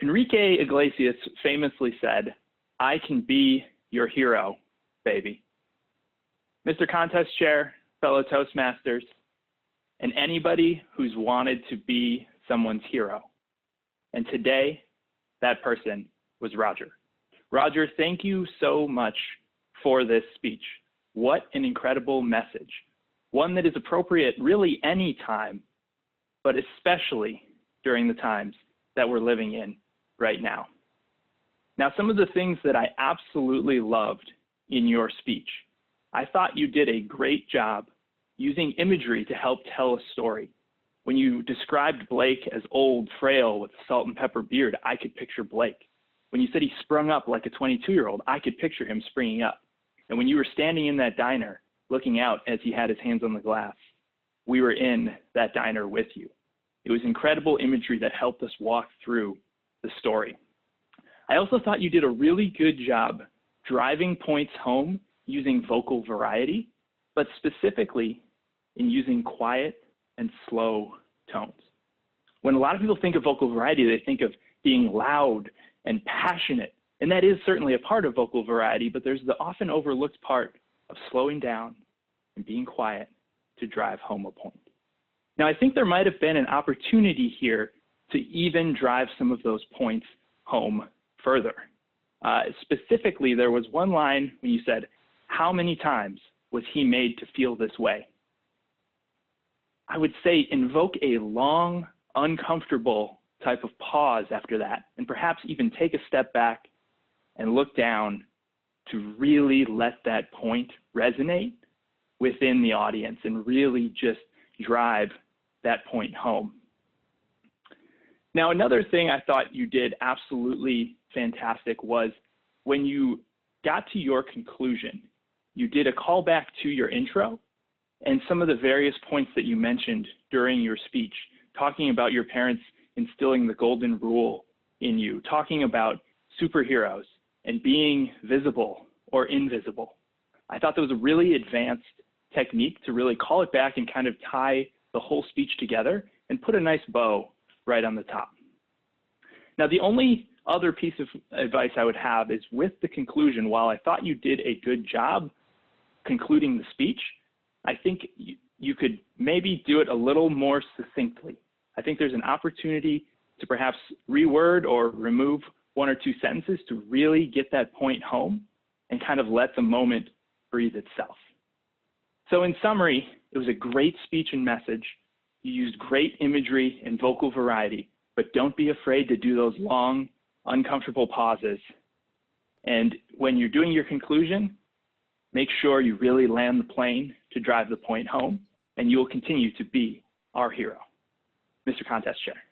Enrique Iglesias famously said, "I can be your hero, baby." Mr. Contest Chair, fellow Toastmasters, and anybody who's wanted to be someone's hero. And today, that person was Roger. Roger, thank you so much for this speech. What an incredible message. One that is appropriate really any time, but especially during the times that we're living in right now. Now, some of the things that I absolutely loved in your speech. I thought you did a great job using imagery to help tell a story. When you described Blake as old, frail, with a salt and pepper beard, I could picture Blake. When you said he sprung up like a 22-year-old, I could picture him springing up. And when you were standing in that diner, looking out as he had his hands on the glass, we were in that diner with you. It was incredible imagery that helped us walk through the story. I also thought you did a really good job driving points home using vocal variety, but specifically in using quiet and slow tones. When a lot of people think of vocal variety, they think of being loud and passionate, and that is certainly a part of vocal variety, but there's the often overlooked part of slowing down and being quiet to drive home a point. Now, I think there might have been an opportunity here to even drive some of those points home further. Specifically, there was one line when you said, "How many times was he made to feel this way?" I would say invoke a long, uncomfortable type of pause after that, and perhaps even take a step back and look down to really let that point resonate within the audience and really just drive that point home. Now, another thing I thought you did absolutely fantastic was when you got to your conclusion, you did a callback to your intro and some of the various points that you mentioned during your speech, talking about your parents instilling the golden rule in you, talking about superheroes and being visible or invisible. I thought that was a really advanced technique to really call it back and kind of tie the whole speech together and put a nice bow right on the top. Now, the only other piece of advice I would have is with the conclusion, while I thought you did a good job concluding the speech, I think you could maybe do it a little more succinctly. I think there's an opportunity to perhaps reword or remove one or two sentences to really get that point home and kind of let the moment breathe itself. So in summary, it was a great speech and message. You used great imagery and vocal variety, but don't be afraid to do those long, uncomfortable pauses. And when you're doing your conclusion, make sure you really land the plane to drive the point home, and you will continue to be our hero. Mr. Contest Chair.